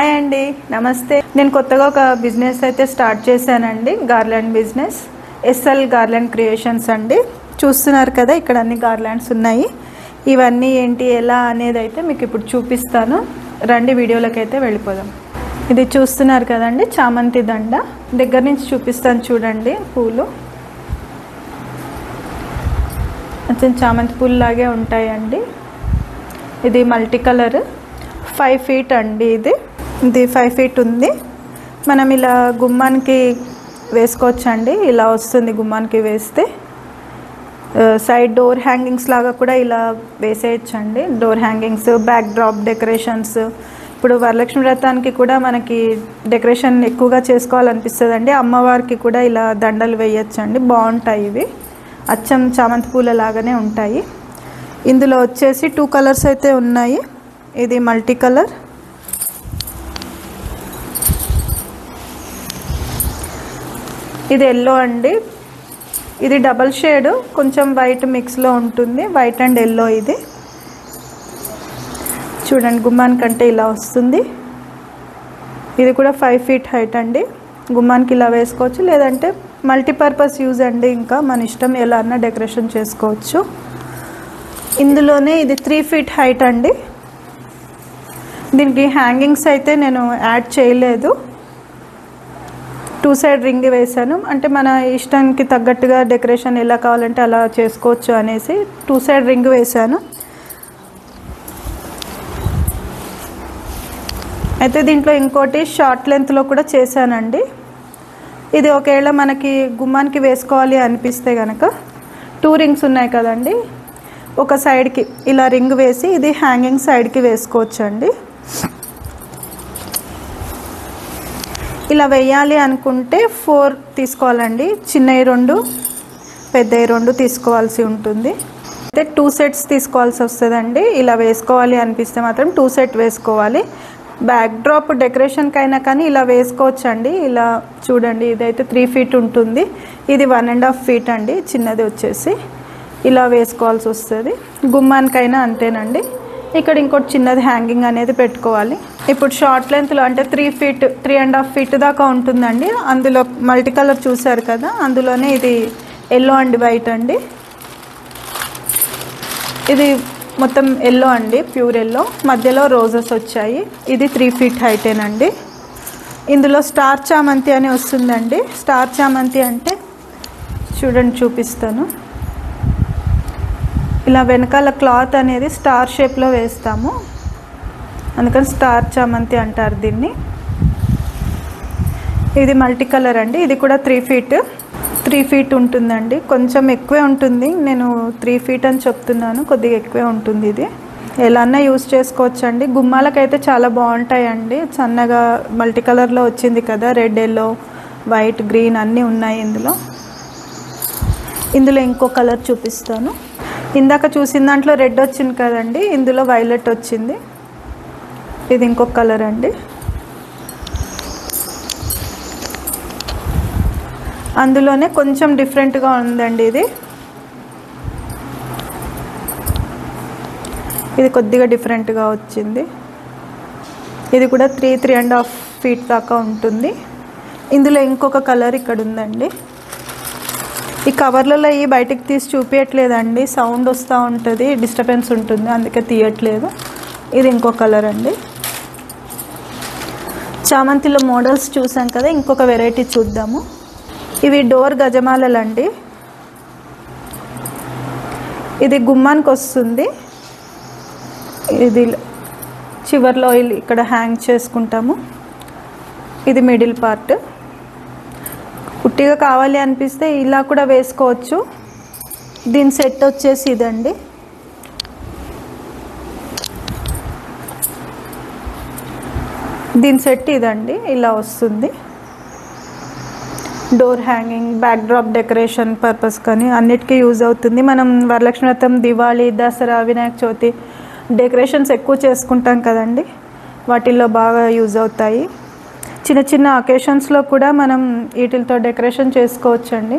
Hi అండి, నమస్తే. నేను కొత్తగా ఒక బిజినెస్ అయితే స్టార్ట్ చేశానండి. Garland business, SL garland creations అండి. చూస్తున్నారు కదా, ఇక్కడ అన్ని గార్లాండ్స్ ఉన్నాయి. ఇవన్నీ ఏంటి ఎలా అనేది అయితే మీకు ఇప్పుడు చూపిస్తాను. రండి వీడియోలోకి అయితే వెళ్ళిపోదాం. ఇది చూస్తున్నారు కదండి, చామంతి దండ. దగ్గర నుంచి చూపిస్తాను చూడండి. పూలు కొంచెం చామంతి పూలు లాగే ఉంటాయండి. ఇది మల్టీ కలర్, 5 feet అండి. ఇది 5 feet ఉంది. మనం ఇలా గుమ్మానికి వేసుకోవచ్చండి. ఇలా వస్తుంది గుమ్మానికి వేస్తే. సైడ్ డోర్ హ్యాంగింగ్స్ లాగా కూడా ఇలా వేసేయచ్చండి. Door hangings, backdrop decorations. ఇప్పుడు వరలక్ష్మి వ్రతానికి కూడా మనకి డెకరేషన్ ఎక్కువగా చేసుకోవాలనిపిస్తుంది అండి. అమ్మవారికి కూడా ఇలా దండలు వేయచ్చండి, బాగుంటాయి. ఇవి అచ్చం చామంతి పూల లాగానే ఉంటాయి. ఇందులో వచ్చేసి 2 కలర్స్ అయితే ఉన్నాయి. ఇది మల్టీ కలర్, ఇది ఎల్లో అండి. ఇది డబల్ షేడ్, కొంచెం వైట్ మిక్స్లో ఉంటుంది. White and yellow. ఇది చూడండి, గుమ్మానికంటే ఇలా వస్తుంది. ఇది కూడా 5 feet హైట్ అండి. గుమ్మానికి ఇలా వేసుకోవచ్చు, లేదంటే మల్టీపర్పస్ యూజ్ అండి. ఇంకా మన ఇష్టం, ఎలా అన్నా డెకరేషన్ చేసుకోవచ్చు. ఇందులోనే ఇది 3 feet హైట్ అండి. దీనికి హ్యాంగింగ్స్ అయితే నేను యాడ్ చేయలేదు. 2 side రింగ్ వేసాను. అంటే మన ఇష్టానికి తగ్గట్టుగా డెకరేషన్ ఎలా కావాలంటే అలా చేసుకోవచ్చు అనేసి 2 side రింగ్ వేసాను. అయితే దీంట్లో ఇంకోటి షార్ట్ లెంత్లో కూడా చేశానండి. ఇది ఒకవేళ మనకి గుమ్మానికి వేసుకోవాలి అనిపిస్తే కనుక 2 rings ఉన్నాయి కదండి, ఒక సైడ్కి ఇలా రింగ్ వేసి ఇది హ్యాంగింగ్ సైడ్కి వేసుకోవచ్చు అండి. ఇలా వేయాలి అనుకుంటే 4 తీసుకోవాలండి. చిన్నవి 2, పెద్దవి 2 తీసుకోవాల్సి ఉంటుంది. అయితే 2 sets తీసుకోవాల్సి వస్తుందండి. ఇలా వేసుకోవాలి అనిపిస్తే మాత్రం 2 set వేసుకోవాలి. బ్యాక్ డ్రాప్ డెకరేషన్కి అయినా కానీ ఇలా వేసుకోవచ్చు అండి. ఇలా చూడండి, ఇదైతే 3 feet ఉంటుంది. ఇది 1.5 feet అండి, చిన్నది వచ్చేసి. ఇలా వేసుకోవాల్సి వస్తుంది. గుమ్మానికైనా అంతేనండి. ఇక్కడ ఇంకోటి చిన్నది హ్యాంగింగ్ అనేది పెట్టుకోవాలి. ఇప్పుడు షార్ట్ లెంత్లో అంటే 3 feet, 3.5 feet దాకా ఉంటుందండి. అందులో మల్టీ కలర్ చూసారు కదా, అందులోనే ఇది ఎల్లో అండ్ వైట్ అండి. ఇది మొత్తం ఎల్లో అండి, ప్యూర్ ఎల్లో. మధ్యలో రోజెస్ వచ్చాయి. ఇది 3 feet హైటేనండి. ఇందులో స్టార్ చామంతి అని వస్తుందండి. స్టార్ చామంతి అంటే చూడండి, చూపిస్తాను. ఇలా వెనకాల క్లాత్ అనేది స్టార్ షేప్లో వేస్తాము, అందుకని స్టార్ చామంతి అంటారు దీన్ని. ఇది మల్టీ కలర్ అండి. ఇది కూడా 3 feet ఉంటుందండి. కొంచెం ఎక్కువే ఉంటుంది. నేను 3 feet అని చెప్తున్నాను, కొద్దిగా ఎక్కువే ఉంటుంది. ఇది ఎలా అన్నా యూజ్ చేసుకోవచ్చు అండి. గుమ్మాలకైతే చాలా బాగుంటాయండి. సన్నగా మల్టీ కలర్లో వచ్చింది కదా, రెడ్, ఎల్లో, వైట్, గ్రీన్ అన్నీ ఉన్నాయి ఇందులో. ఇందులో ఇంకో కలర్ చూపిస్తాను. ఇందాక చూసిన దాంట్లో రెడ్ వచ్చింది కదండి, ఇందులో వైలెట్ వచ్చింది. ఇది ఇంకొక కలర్ అండి. అందులోనే కొంచెం డిఫరెంట్గా ఉందండి. ఇది కొద్దిగా డిఫరెంట్గా వచ్చింది. ఇది కూడా 3.5 feet దాకా ఉంటుంది. ఇందులో ఇంకొక కలర్ ఇక్కడ ఉందండి. ఈ కవర్లలో ఈ బయటికి తీసి చూపించట్లేదండి, సౌండ్ వస్తూ ఉంటుంది, డిస్టర్బెన్స్ ఉంటుంది, అందుకే తీయట్లేదు. ఇది ఇంకో కలర్ అండి. చామంతిలో మోడల్స్ చూసాం కదా, ఇంకొక వెరైటీ చూద్దాము. ఇవి డోర్ గజమాలలండి. ఇది గుమ్మానికి వస్తుంది. ఇది చివర్లో ఇక్కడ హ్యాంగ్ చేసుకుంటాము. ఇది మిడిల్ పార్ట్. కుట్టిగా కావాలి అనిపిస్తే ఇలా కూడా వేసుకోవచ్చు. దీని సెట్ వచ్చేసి ఇదండి. దీని సెట్ ఇదండి, ఇలా వస్తుంది. Door hanging, back drop decoration purpose కానీ అన్నిటికీ యూజ్ అవుతుంది. మనం వరలక్ష్మి వ్రతం, దివాళీ, దసరా, వినాయక చవితి డెకరేషన్స్ ఎక్కువ చేసుకుంటాం కదండి, వాటిల్లో బాగా యూజ్ అవుతాయి. చిన్న చిన్న అకేషన్స్లో కూడా మనం వీటితో డెకరేషన్ చేసుకోవచ్చండి.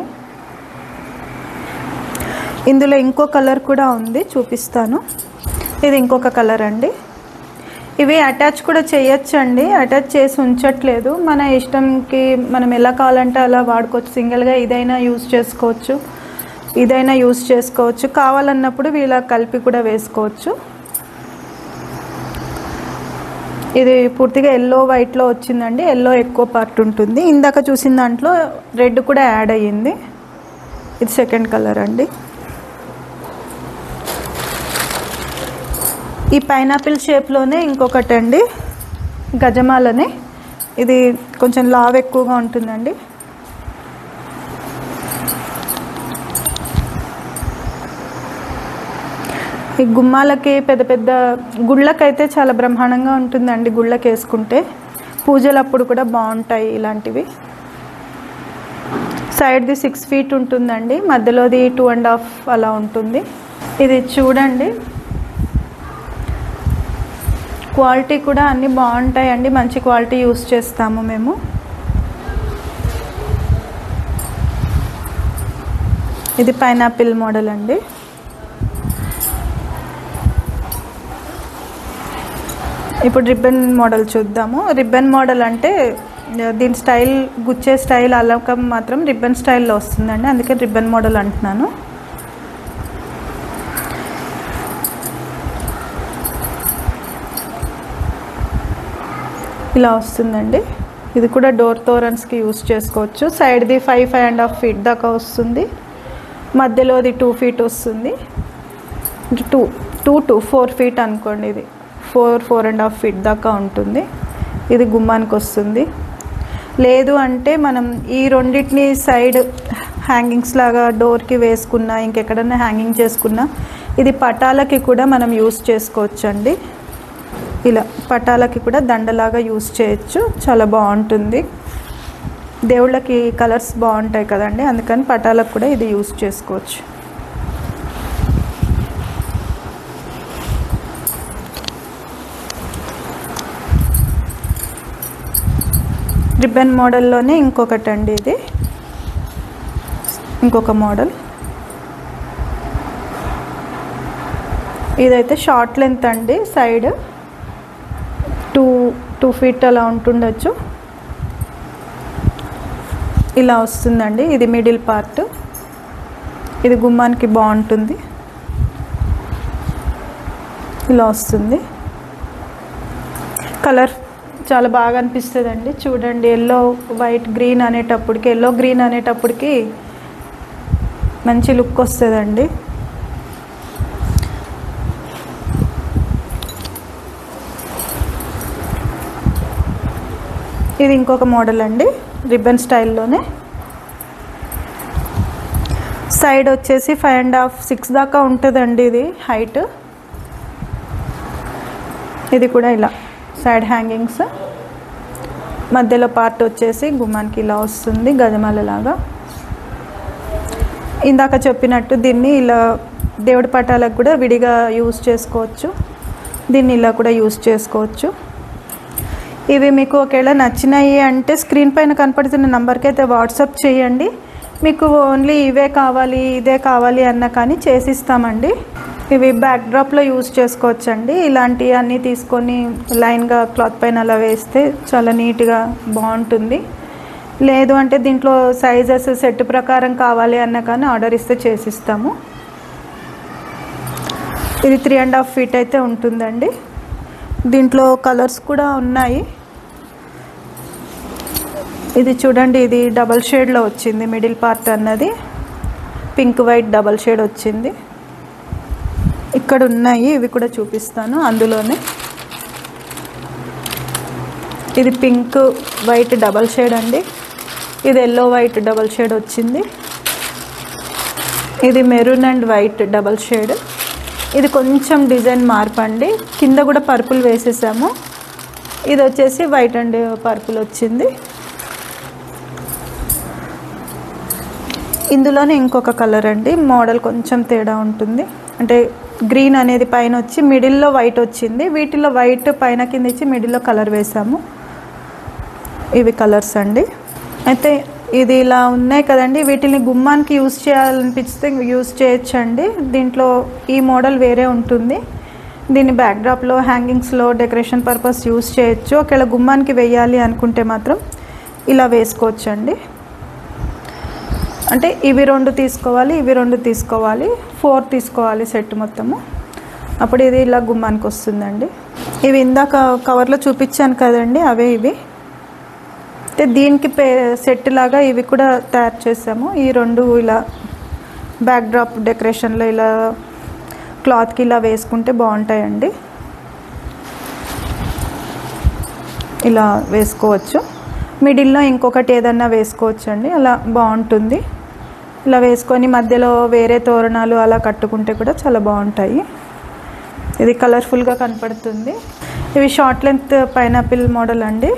ఇందులో ఇంకో కలర్ కూడా ఉంది, చూపిస్తాను. ఇది ఇంకొక కలర్ అండి. ఇవి అటాచ్ కూడా చేయొచ్చండి, అటాచ్ చేసి ఉంచట్లేదు, మన ఇష్టంకి మనం ఎలా కావాలంటే అలా వాడుకోవచ్చు. సింగిల్గా ఇదైనా యూజ్ చేసుకోవచ్చు, ఇదైనా యూజ్ చేసుకోవచ్చు, కావాలన్నప్పుడు ఇలా కలిపి కూడా వేసుకోవచ్చు. ఇది పూర్తిగా ఎల్లో వైట్లో వచ్చిందండి, ఎల్లో ఎక్కువ పార్ట్ ఉంటుంది. ఇందాక చూసిన దాంట్లో రెడ్ కూడా యాడ్ అయ్యింది. ఇది సెకండ్ కలర్ అండి. ఈ పైనాపిల్ షేప్లోనే ఇంకొకటి అండి, గజమాలని. ఇది కొంచెం లావ్ ఎక్కువగా ఉంటుందండి. ఈ గుమ్మాలకి పెద్ద పెద్ద గుళ్ళకైతే చాలా బ్రహ్మాండంగా ఉంటుందండి. గుళ్ళకి వేసుకుంటే పూజలప్పుడు కూడా బాగుంటాయి ఇలాంటివి. సైడ్ది 6 feet ఉంటుందండి, మధ్యలోది 2.5 అలా ఉంటుంది. ఇది చూడండి, క్వాలిటీ కూడా అన్నీ బాగుంటాయండి, మంచి క్వాలిటీ యూస్ చేస్తాము మేము. ఇది పైనాపిల్ మోడల్ అండి. ఇప్పుడు రిబ్బన్ మోడల్ చూద్దాము. రిబ్బన్ మోడల్ అంటే దీని స్టైల్, గుచ్చే స్టైల్ అలకం మాత్రం రిబ్బన్ స్టైల్లో వస్తుందండి, అందుకే రిబ్బన్ మోడల్ అంటున్నాను. ఇలా వస్తుందండి. ఇది కూడా డోర్ తోరన్స్కి యూస్ చేసుకోవచ్చు. సైడ్ది 5.5 feet దాకా వస్తుంది, మధ్యలోది 2 feet వస్తుంది. 2 to 4 feet అనుకోండి, ఇది 4.5 feet దాకా ఉంటుంది. ఇది గుమ్మానికి వస్తుంది. లేదు అంటే మనం ఈ రెండింటిని సైడ్ హ్యాంగింగ్స్ లాగా డోర్కి వేసుకున్నా, ఇంకెక్కడన్నా హ్యాంగింగ్ చేసుకున్నా, ఇది పటాలకి కూడా మనం యూస్ చేసుకోవచ్చు అండి. ఇలా పటాలకి కూడా దండలాగా యూస్ చేయొచ్చు, చాలా బాగుంటుంది. దేవుళ్ళకి కలర్స్ బాగుంటాయి కదండి, అందుకని పటాలకు కూడా ఇది యూస్ చేసుకోవచ్చు. రిబ్బన్ మోడల్లోనే ఇంకొకటి అండి, ఇది ఇంకొక మోడల్. ఇదైతే షార్ట్ లెంత్ అండి, సైడ్ 2 feet అలా ఉంటుండొచ్చు. ఇలా వస్తుందండి, ఇది మిడిల్ పార్ట్. ఇది గుమ్మానికి బాగుంటుంది, ఇలా వస్తుంది. కలర్ చాలా బాగా అనిపిస్తుందండి. చూడండి, ఎల్లో వైట్ గ్రీన్ అనేటప్పటికి, ఎల్లో గ్రీన్ అనేటప్పటికి మంచి లుక్ వస్తుందండి. ఇది ఇంకొక మోడల్ అండి, రిబ్బన్ స్టైల్లోనే. సైడ్ వచ్చేసి 5.5, 6 దాకా ఉంటుందండి ఇది హైట్. ఇది కూడా ఇలా సైడ్ హ్యాంగింగ్స్, మధ్యలో పార్ట్ వచ్చేసి గుమ్మానికి ఇలా వస్తుంది, గజమాలలాగా. ఇందాక చెప్పినట్టు దీన్ని ఇలా దేవుడి పటాలకు కూడా విడిగా యూస్ చేసుకోవచ్చు, దీన్ని ఇలా కూడా యూస్ చేసుకోవచ్చు. ఇవి మీకు ఒకవేళ నచ్చినాయి అంటే స్క్రీన్ పైన కనపడుతున్న నెంబర్కి అయితే వాట్సాప్ చేయండి. మీకు ఓన్లీ ఇవే కావాలి, ఇదే కావాలి అన్న కానీ చేసిస్తామండి. ఇవి బ్యాక్ డ్రాప్లో యూజ్ చేసుకోవచ్చండి. ఇలాంటివి అన్నీ తీసుకొని లైన్గా క్లాత్ పైన అలా వేస్తే చాలా నీట్గా బాగుంటుంది. లేదు అంటే దీంట్లో సైజెస్ సెట్ ప్రకారం కావాలి అన్న కానీ ఆర్డర్ ఇస్తే చేసిస్తాము. ఇది 3.5 feet అయితే ఉంటుందండి. దీంట్లో కలర్స్ కూడా ఉన్నాయి. ఇది చూడండి, ఇది డబల్ షేడ్లో వచ్చింది, మిడిల్ పార్ట్ అన్నది పింక్ వైట్ డబల్ షేడ్ వచ్చింది. ఇక్కడ ఉన్నాయి, ఇవి కూడా చూపిస్తాను. అందులోనే ఇది పింక్ వైట్ డబల్ షేడ్ అండి, ఇది ఎల్లో వైట్ డబల్ షేడ్ వచ్చింది. ఇది maroon and white double shade. ఇది కొంచెం డిజైన్ మార్పు అండి, కింద కూడా పర్పుల్ వేసేసాము. ఇది వచ్చేసి వైట్ అండ్ పర్పుల్ వచ్చింది. ఇందులోనే ఇంకొక కలర్ అండి, మోడల్ కొంచెం తేడా ఉంటుంది. అంటే గ్రీన్ అనేది పైన వచ్చి మిడిల్లో వైట్ వచ్చింది, వీటిలో వైట్ పైన కింద ఇచ్చి మిడిల్లో కలర్ వేసాము. ఇవి కలర్స్ అండి. అయితే ఇది ఇలా ఉన్నాయి కదండి, వీటిని గుమ్మానికి యూస్ చేయాలనిపిస్తే యూస్ చేయొచ్చండి. దీంట్లో ఈ మోడల్ వేరే ఉంటుంది, దీన్ని బ్యాక్డ్రాప్లో హ్యాంగింగ్స్లో డెకరేషన్ పర్పస్ యూస్ చేయొచ్చు. ఒకవేళ గుమ్మానికి వేయాలి అనుకుంటే మాత్రం ఇలా వేసుకోవచ్చండి. అంటే ఇవి 2 తీసుకోవాలి, ఇవి 2 తీసుకోవాలి, 4 తీసుకోవాలి సెట్ మొత్తము. అప్పుడు ఇది ఇలా గుమ్మానికి వస్తుందండి. ఇవి ఇందాక కవర్లో చూపించాను కదండి, అవే ఇవి. అంటే దీనికి సెట్ లాగా ఇవి కూడా తయారు చేసాము. ఈ 2 ఇలా బ్యాక్డ్రాప్ డెకరేషన్లో ఇలా క్లాత్కి ఇలా వేసుకుంటే బాగుంటాయండి. ఇలా వేసుకోవచ్చు. మిడిల్లో ఇంకొకటి ఏదన్నా వేసుకోవచ్చు అండి, అలా బాగుంటుంది. ఇలా వేసుకొని మధ్యలో వేరే తోరణాలు అలా కట్టుకుంటే కూడా చాలా బాగుంటాయి. ఇది కలర్ఫుల్గా కనపడుతుంది. ఇవి షార్ట్ లెంత్ పైనాపిల్ మోడల్ అండి.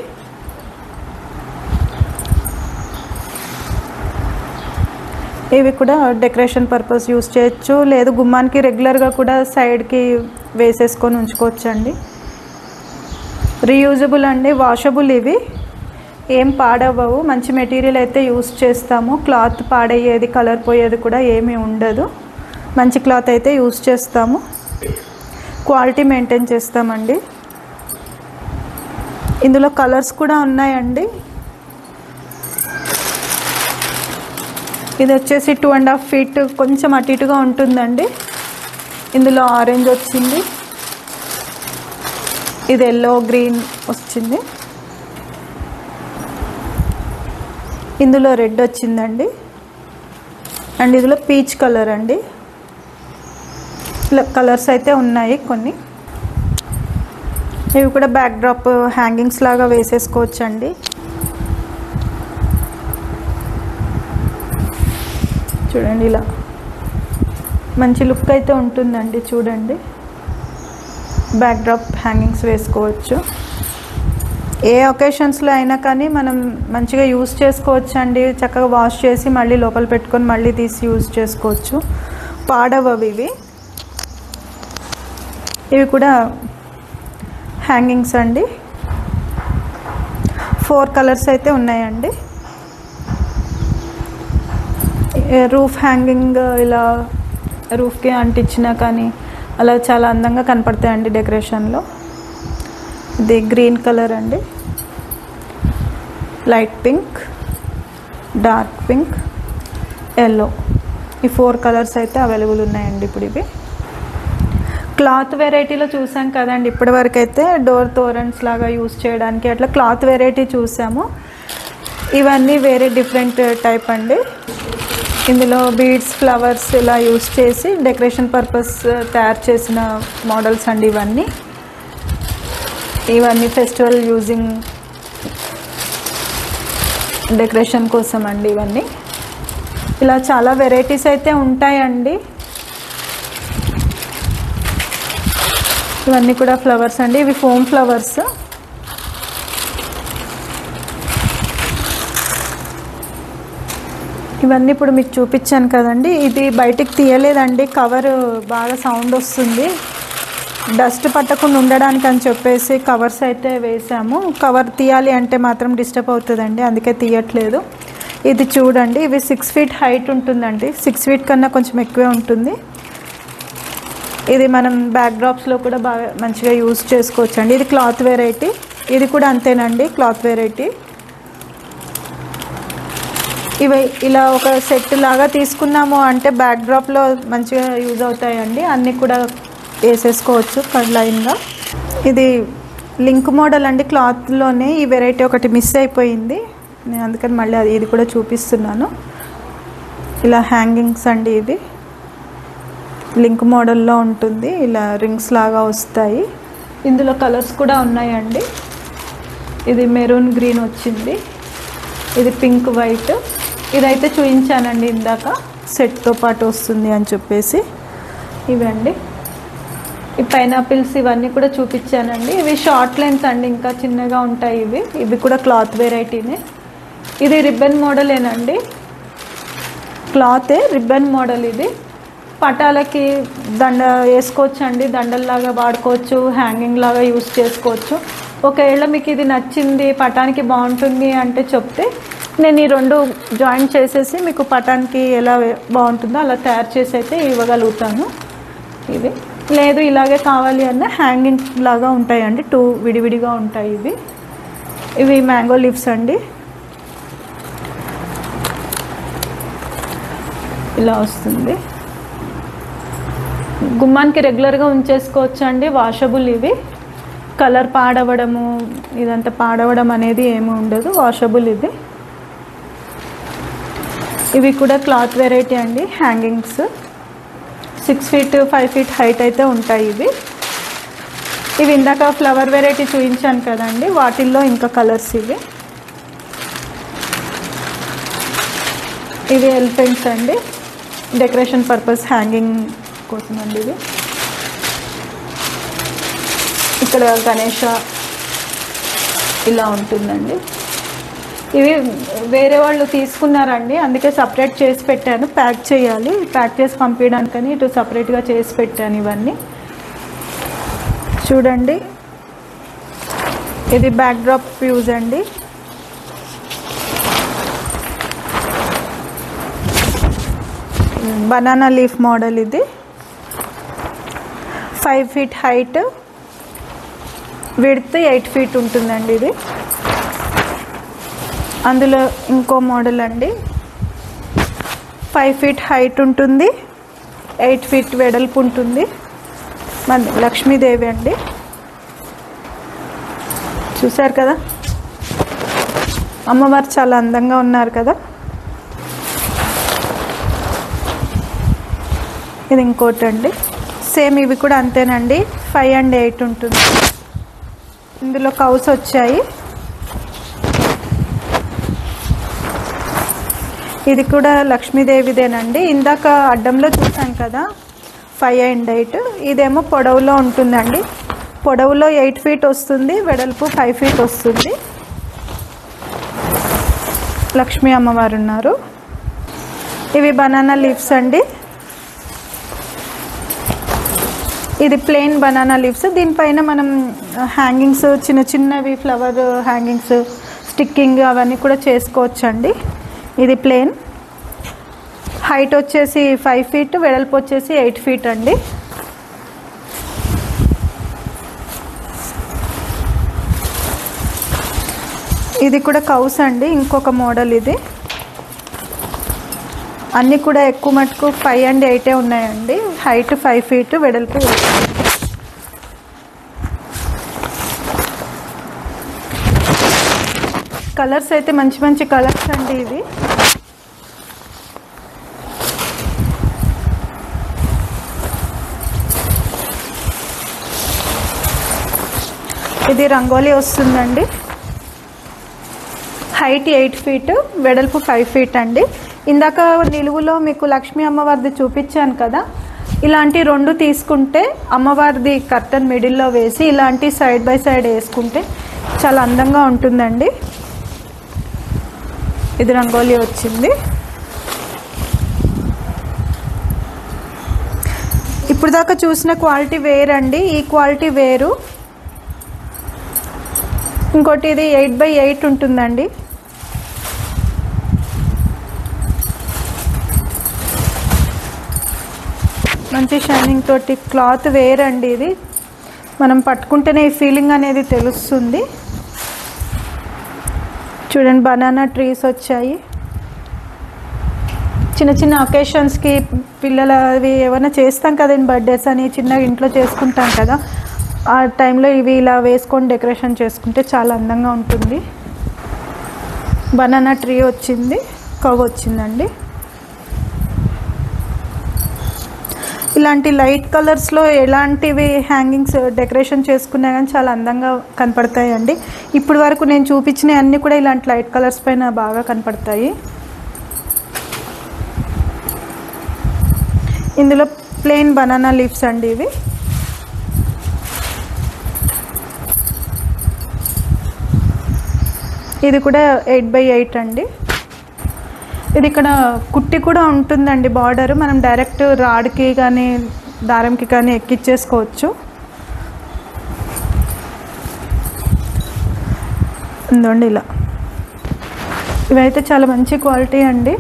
ఇవి కూడా డెకరేషన్ పర్పస్ యూస్ చేయొచ్చు, లేదు గుమ్మానికి రెగ్యులర్గా కూడా సైడ్కి వేసేసుకొని ఉంచుకోవచ్చు అండి. రీయూజబుల్ అండి, వాషబుల్. ఇవి ఏం పాడవ్వవు, మంచి మెటీరియల్ అయితే యూస్ చేస్తాము. క్లాత్ పాడయ్యేది, కలర్ పోయేది కూడా ఏమీ ఉండదు. మంచి క్లాత్ అయితే యూస్ చేస్తాము, క్వాలిటీ మెయింటైన్ చేస్తామండి. ఇందులో కలర్స్ కూడా ఉన్నాయండి. ఇది వచ్చేసి 2.5 feet కొంచెం అటు ఇటుగా ఉంటుందండి. ఇందులో ఆరెంజ్ వచ్చింది, ఇది ఎల్లో గ్రీన్ వచ్చింది, ఇందులో రెడ్ వచ్చిందండి, అండ్ ఇందులో పీచ్ కలర్ అండి. ఇలా కలర్స్ అయితే ఉన్నాయి కొన్ని. ఇవి కూడా బ్యాక్ డ్రాప్ హ్యాంగింగ్స్ లాగా వేసేసుకోవచ్చండి. చూడండి, ఇలా మంచి లుక్ అయితే ఉంటుందండి. చూడండి, బ్యాక్ డ్రాప్ హ్యాంగింగ్స్ వేసుకోవచ్చు. ఏ ఒకేషన్స్లో అయినా కానీ మనం మంచిగా యూస్ చేసుకోవచ్చు అండి. చక్కగా వాష్ చేసి మళ్ళీ లోపల పెట్టుకొని మళ్ళీ తీసి యూజ్ చేసుకోవచ్చు, పాడవవి ఇవి. ఇవి కూడా హ్యాంగింగ్స్ అండి. 4 కలర్స్ అయితే ఉన్నాయండి. రూఫ్ హ్యాంగింగ్ ఇలా రూఫ్కి అంటించినా కానీ అలా చాలా అందంగా కనపడతాయండి డెకరేషన్లో. ఇది గ్రీన్ కలర్ అండి, light pink, dark pink, yellow. ఈ 4 కలర్స్ అయితే అవైలబుల్ ఉన్నాయండి ఇప్పుడు. ఇవి క్లాత్ వెరైటీలో చూసాం కదండి ఇప్పటివరకు అయితే. డోర్ తోరన్స్ లాగా యూస్ చేయడానికి అట్లా క్లాత్ వెరైటీ చూసాము. ఇవన్నీ వేరే డిఫరెంట్ టైప్ అండి. ఇందులో బీడ్స్, ఫ్లవర్స్ ఇలా యూస్ చేసి డెకరేషన్ పర్పస్ తయారు చేసిన మోడల్స్ అండి ఇవన్నీ. ఇవన్నీ ఫెస్టివల్ యూజింగ్ డెకరేషన్ కోసం అండి ఇవన్నీ. ఇలా చాలా వెరైటీస్ అయితే ఉంటాయండి. ఇవన్నీ కూడా ఫ్లవర్స్ అండి. ఇవి ఫోమ్ ఫ్లవర్స్. ఇవన్నీ ఇప్పుడు మీకు చూపించాను కదండి. ఇది బయటికి తీయలేదండి, కవర్ బాగా సౌండ్ వస్తుంది, డస్ట్ పట్టకుండా ఉండడానికి అని చెప్పేసి కవర్స్ అయితే వేసాము. కవర్ తీయాలి అంటే మాత్రం డిస్టర్బ్ అవుతుందండి, అందుకే తీయట్లేదు. ఇది చూడండి, ఇవి 6 feet హైట్ ఉంటుందండి. 6 feet కన్నా కొంచెం ఎక్కువే ఉంటుంది. ఇది మనం బ్యాక్ డ్రాప్స్లో కూడా బాగా మంచిగా యూజ్ చేసుకోవచ్చు అండి. ఇది క్లాత్ వెరైటీ. ఇది కూడా అంతేనండి, క్లాత్ వెరైటీ. ఇవి ఇలా ఒక సెట్ లాగా తీసుకున్నాము అంటే బ్యాక్ డ్రాప్లో మంచిగా యూజ్ అవుతాయండి. అన్నీ కూడా వేసేసుకోవచ్చు లైన్గా. ఇది లింక్ మోడల్ అండి, క్లాత్లోనే ఈ వెరైటీ ఒకటి మిస్ అయిపోయింది, నేను అందుకని మళ్ళీ ఇది కూడా చూపిస్తున్నాను. ఇలా హ్యాంగింగ్స్ అండి, ఇది లింక్ మోడల్లో ఉంటుంది, ఇలా రింగ్స్ లాగా వస్తాయి. ఇందులో కలర్స్ కూడా ఉన్నాయండి. ఇది మెరూన్ గ్రీన్ వచ్చింది, ఇది పింక్ వైట్. ఇదైతే చూపించానండి ఇందాక, సెట్తో పాటు వస్తుంది అని చెప్పేసి. ఇవండి ఈ పైనాపిల్స్, ఇవన్నీ కూడా చూపించానండి. ఇవి షార్ట్ లెంత్ అండి, ఇంకా చిన్నగా ఉంటాయి ఇవి. ఇవి కూడా క్లాత్ వెరైటీనే. ఇది రిబ్బన్ మోడలేనండి, క్లాతే రిబ్బన్ మోడల్. ఇది పటాలకి దండ వేసుకోవచ్చు అండి, దండల్లాగా వాడుకోవచ్చు, హ్యాంగింగ్ లాగా యూస్ చేసుకోవచ్చు. ఒకవేళ మీకు ఇది నచ్చింది, పటానికి బాగుంటుంది అంటే చెప్తే నేను ఈ 2 జాయిన్ చేసేసి మీకు పటానికి ఎలా బాగుంటుందో అలా తయారు చేసి అయితే ఇవ్వగలుగుతాను. ఇవి లేదు ఇలాగే కావాలి అన్న హ్యాంగింగ్ లాగా ఉంటాయండి, 2 విడివిడిగా ఉంటాయి ఇవి. ఇవి మ్యాంగో లీవ్స్ అండి, ఇలా వస్తుంది. గుమ్మానికి రెగ్యులర్గా ఉంచేసుకోవచ్చు అండి, వాషబుల్. ఇవి కలర్ పాడవడము ఇదంతా పాడవడం అనేది ఏమి ఉండదు, వాషబుల్ ఇది. ఇవి కూడా క్లాత్ వెరైటీ అండి, హ్యాంగింగ్స్ 6 feet 5 feet హైట్ అయితే ఉంటాయి ఇవి. ఇవి ఇందాక ఫ్లవర్ వెరైటీ చూపించాను కదండి, వాటిల్లో ఇంకా కలర్స్ ఇవి. ఇవి ఎలిఫెంట్స్ అండి, డెకరేషన్ పర్పస్ హ్యాంగింగ్ కోసం అండి ఇవి. ఇక్కడ గణేష ఇలా ఉంటుందండి. ఇవి వేరే వాళ్ళు తీసుకున్నారండి, అందుకే సపరేట్ చేసి పెట్టాను. ప్యాక్ చేయాలి, ప్యాక్ చేసి పంపించడానికని ఇటు సపరేట్గా చేసి పెట్టాను ఇవన్నీ. చూడండి, ఇది బ్యాక్ డ్రాప్ యూజ్ అండి. బనానా లీఫ్ మోడల్ ఇది, 5 feet హైట్, విడ్త్ 8 feet ఉంటుందండి ఇది. అందులో ఇంకో మోడల్ అండి, 5 feet హైట్ ఉంటుంది, 8 feet వెడల్పు ఉంటుంది. మన లక్ష్మీదేవి అండి, చూసారు కదా అమ్మవారు చాలా అందంగా ఉన్నారు కదా. ఇది ఇంకోటి అండి, సేమ్ ఇవి కూడా అంతేనండి, 5 and 8 ఉంటుంది. ఇందులో కౌస్ వచ్చాయి. ఇది కూడా లక్ష్మీదేవిదేనండి, ఇందాక అడ్డంలో చూసాం కదా 5 and 8, ఇదేమో పొడవులో ఉంటుందండి. పొడవులో 8 feet వస్తుంది, వెడల్పు 5 feet వస్తుంది. లక్ష్మీ అమ్మవారు ఉన్నారు. ఇవి బనానా లీవ్స్ అండి, ఇది ప్లెయిన్ బనానా లీవ్స్. దీనిపైన మనం హ్యాంగింగ్స్ చిన్న చిన్నవి ఫ్లవర్ హ్యాంగింగ్స్, స్టిక్కింగ్ అవన్నీ కూడా చేసుకోవచ్చండి. ఇది ప్లెయిన్, హైట్ వచ్చేసి 5 feet, వెడల్పు వచ్చేసి 8 feet అండి. ఇది కూడా కౌస్ అండి, ఇంకొక మోడల్ ఇది. అన్నీ కూడా ఎక్కువ మటుకు 5 and 8 ఉన్నాయండి, హైట్ 5 feet, వెడల్పు 8 feet. కలర్స్ అయితే మంచి మంచి కలర్స్ అండి ఇవి. ఇది రంగోలీ వస్తుందండి, హైట్ 8 feet, వెడల్పు 5 feet అండి. ఇందాక నిలువులో మీకు లక్ష్మీ అమ్మవారిది చూపించాను కదా, ఇలాంటి 2 తీసుకుంటే అమ్మవారిది కర్టన్ మిడిల్లో వేసి ఇలాంటి సైడ్ బై సైడ్ వేసుకుంటే చాలా అందంగా ఉంటుందండి. ఇది రంగోలీ వచ్చింది. ఇప్పుడు దాకా చూసిన క్వాలిటీ వేరండి, ఈ క్వాలిటీ వేరు. ఇంకోటి ఇది 8 by 8 ఉంటుందండి. మంచి షైనింగ్ తోటి, క్లాత్ వేరండి ఇది. మనం పట్టుకుంటేనే ఈ ఫీలింగ్ అనేది తెలుస్తుంది. చూడండి, బనానా ట్రీస్ వచ్చాయి. చిన్న చిన్న అకేషన్స్కి పిల్లలవి ఏమైనా చేస్తాం కదండి, బర్త్డేస్ అని చిన్నగా ఇంట్లో చేసుకుంటాం కదా, ఆ టైంలో ఇవి ఇలా వేసుకొని డెకరేషన్ చేసుకుంటే చాలా అందంగా ఉంటుంది. బనానా ట్రీ వచ్చింది, కవ్ వచ్చిందండి. ఇలాంటి లైట్ కలర్స్లో ఎలాంటివి హ్యాంగింగ్స్ డెకరేషన్ చేసుకున్నా కానీ చాలా అందంగా కనపడతాయండి. ఇప్పుడు వరకు నేను చూపించిన అన్నీ కూడా ఇలాంటి లైట్ కలర్స్ పైన బాగా కనపడతాయి. ఇందులో ప్లెయిన్ బనానా లీవ్స్ అండి ఇవి. ఇది కూడా 8 by 8 అండి. ఇది ఇక్కడ కుట్టి కూడా ఉంటుందండి బార్డర్, మనం డైరెక్ట్ రాడ్కి కానీ దారంకి కానీ ఎక్కిచ్చేసుకోవచ్చు. ఉందండి ఇలా. ఇవైతే చాలా మంచి క్వాలిటీ అండి.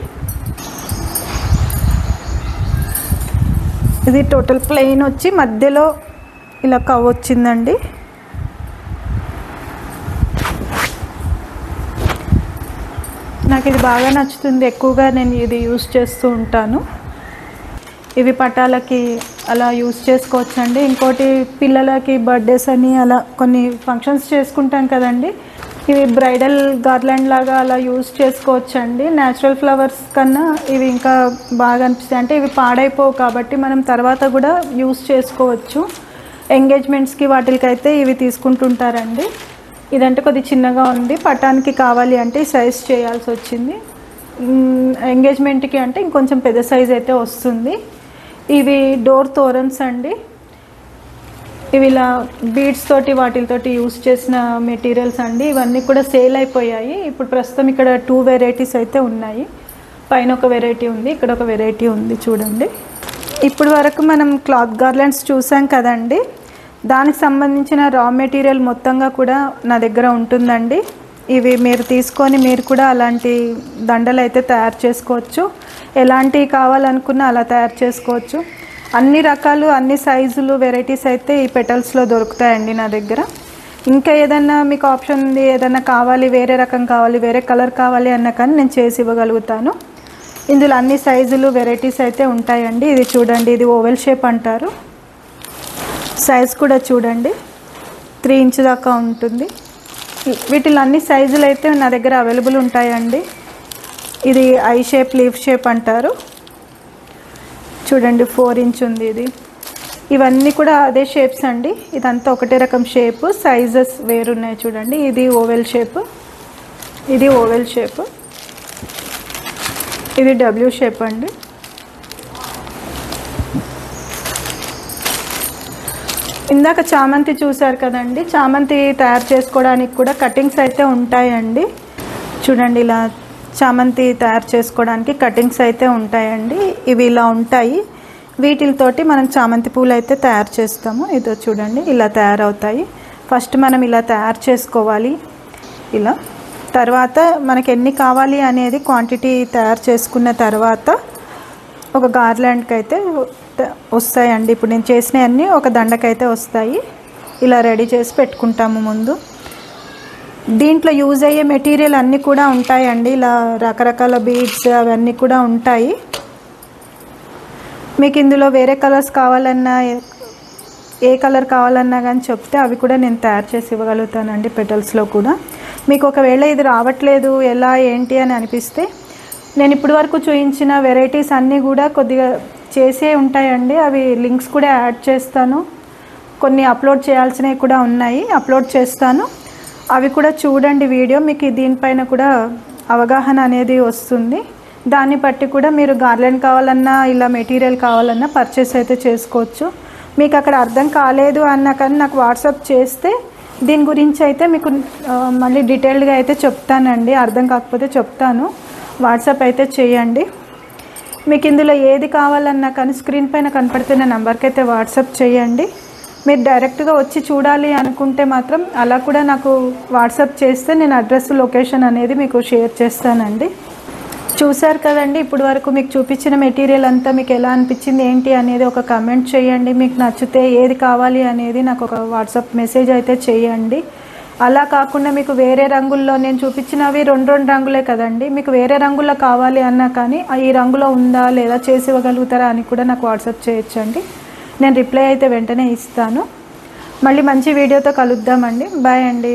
ఇది టోటల్ ప్లెయిన్ వచ్చి మధ్యలో ఇలా కవ్ వచ్చిందండి. నాకు ఇది బాగా నచ్చుతుంది, ఎక్కువగా నేను ఇది యూస్ చేస్తూ ఉంటాను. ఇవి పటాలకి అలా యూస్ చేసుకోవచ్చండి. ఇంకోటి పిల్లలకి బర్త్డేస్ అని అలా కొన్ని ఫంక్షన్స్ చేసుకుంటాం కదండి, ఇవి బ్రైడల్ గార్లాండ్ లాగా అలా యూస్ చేసుకోవచ్చండి. న్యాచురల్ ఫ్లవర్స్ కన్నా ఇవి ఇంకా బాగా అనిపిస్తాయి. అంటే ఇవి పాడైపోవు కాబట్టి మనం తర్వాత కూడా యూస్ చేసుకోవచ్చు. ఎంగేజ్మెంట్స్కి వాటికైతే ఇవి తీసుకుంటుంటారండి. ఇదంటే కొద్ది చిన్నగా ఉంది, పటానికి కావాలి అంటే సైజ్ చేయాల్సి వచ్చింది. ఎంగేజ్మెంట్కి అంటే ఇంకొంచెం పెద్ద సైజ్ అయితే వస్తుంది. ఇవి డోర్ తోరన్స్ అండి. ఇవి ఇలా బీడ్స్ తోటి వాటితోటి యూస్ చేసిన మెటీరియల్స్ అండి. ఇవన్నీ కూడా సేల్ అయిపోయాయి. ఇప్పుడు ప్రస్తుతం ఇక్కడ 2 వెరైటీస్ అయితే ఉన్నాయి. పైన ఒక వెరైటీ ఉంది, ఇక్కడ ఒక వెరైటీ ఉంది చూడండి. ఇప్పుడు వరకు మనం క్లాత్ గార్లాండ్స్ చూసాం కదండి, దానికి సంబంధించిన రా మెటీరియల్ మొత్తంగా కూడా నా దగ్గర ఉంటుందండి. ఇవి మీరు తీసుకొని మీరు కూడా అలాంటి దండలు అయితే తయారు చేసుకోవచ్చు. ఎలాంటివి కావాలనుకున్నా అలా తయారు చేసుకోవచ్చు. అన్ని రకాలు, అన్ని సైజులు, వెరైటీస్ అయితే ఈ పెటల్స్లో దొరుకుతాయండి నా దగ్గర. ఇంకా ఏదన్నా మీకు ఆప్షన్ ఉంది, ఏదన్నా కావాలి, వేరే రకం కావాలి, వేరే కలర్ కావాలి అన్నా కానీ నేను చేసి ఇవ్వగలుగుతాను. ఇందులో అన్ని సైజులు, వెరైటీస్ అయితే ఉంటాయండి. ఇది చూడండి, ఇది ఓవెల్ షేప్ అంటారు. సైజ్ కూడా చూడండి, 3 ఇంచ్ దాకా ఉంటుంది. వీటిలో అన్ని సైజులు అయితే నా దగ్గర అవైలబుల్ ఉంటాయండి. ఇది ఐ షేప్, లీఫ్ షేప్ అంటారు చూడండి, 4 ఇంచ్ ఉంది ఇది. ఇవన్నీ కూడా అదే షేప్స్ అండి. ఇదంతా ఒకటే రకం షేప్, సైజెస్ వేరున్నాయి చూడండి. ఇది ఓవెల్ షేప్, ఇది ఓవెల్ షేప్, ఇది డబ్ల్యూ షేప్ అండి. ఇందాక చామంతి చూసారు కదండి, చామంతి తయారు చేసుకోవడానికి కూడా కటింగ్స్ అయితే ఉంటాయండి. చూడండి, ఇలా చామంతి తయారు చేసుకోవడానికి కటింగ్స్ అయితే ఉంటాయండి. ఇవి ఇలా ఉంటాయి. వీటితోటి మనం చామంతి పూలు అయితే తయారు చేస్తాము. ఇదో చూడండి, ఇలా తయారవుతాయి. ఫస్ట్ మనం ఇలా తయారు చేసుకోవాలి. ఇలా తర్వాత మనకి ఎన్ని కావాలి అనేది క్వాంటిటీ తయారు చేసుకున్న తర్వాత ఒక గార్లాండ్కి అయితే వస్తాయండి. ఇప్పుడు నేను చేసినవన్నీ ఒక దండకైతే వస్తాయి. ఇలా రెడీ చేసి పెట్టుకుంటాము ముందు. దీంట్లో యూజ్ అయ్యే మెటీరియల్ అన్నీ కూడా ఉంటాయండి. ఇలా రకరకాల బీడ్స్ అవన్నీ కూడా ఉంటాయి. మీకు ఇందులో వేరే కలర్స్ కావాలన్నా, ఏ కలర్ కావాలన్నా కానీ చెప్తే అవి కూడా నేను తయారు చేసి ఇవ్వగలుగుతానండి. పెటల్స్లో కూడా మీకు ఒకవేళ ఇది రావట్లేదు ఎలా ఏంటి అని అనిపిస్తే నేను ఇప్పటి వరకు చూపించిన వెరైటీస్ అన్నీ కూడా కొద్దిగా చేసే ఉంటాయండి. అవి లింక్స్ కూడా యాడ్ చేస్తాను. కొన్ని అప్లోడ్ చేయాల్సినవి కూడా ఉన్నాయి, అప్లోడ్ చేస్తాను. అవి కూడా చూడండి వీడియో. మీకు దీనిపైన కూడా అవగాహన అనేది వస్తుంది. దాన్ని బట్టి కూడా మీరు గార్లాండ్ కావాలన్నా, ఇలా మెటీరియల్ కావాలన్నా పర్చేస్ అయితే చేసుకోవచ్చు. మీకు అక్కడ అర్థం కాలేదు అన్నా కానీ నాకు వాట్సాప్ చేస్తే దీని గురించి అయితే మీకు మళ్ళీ డీటెయిల్డ్గా అయితే చెప్తానండి. అర్థం కాకపోతే చెప్తాను, వాట్సాప్ అయితే చేయండి. మీకు ఇందులో ఏది కావాలన్నా కానీ స్క్రీన్ పైన కనపడుతున్న నెంబర్కి అయితే వాట్సాప్ చేయండి. మీరు డైరెక్ట్గా వచ్చి చూడాలి అనుకుంటే మాత్రం అలా కూడా నాకు వాట్సాప్ చేస్తే నేను అడ్రస్, లొకేషన్ అనేది మీకు షేర్ చేస్తానండి. చూశారు కదండి, ఇప్పుడు వరకు మీకు చూపించిన మెటీరియల్ అంతా మీకు ఎలా అనిపించింది ఏంటి అనేది ఒక కమెంట్ చేయండి. మీకు నచ్చితే ఏది కావాలి అనేది నాకు ఒక వాట్సాప్ మెసేజ్ అయితే చేయండి. అలా కాకుండా మీకు వేరే రంగుల్లో నేను చూపించినవి 2 రంగులే కదండి, మీకు వేరే రంగుల్లో కావాలి అన్నా కానీ ఈ రంగులో ఉందా లేదా చేసి ఇవ్వగలుగుతారా అని కూడా నాకు వాట్సాప్ చేయొచ్చండి. నేను రిప్లై అయితే వెంటనే ఇస్తాను. మళ్ళీ మంచి వీడియోతో కలుద్దామండి. బాయ్ అండి.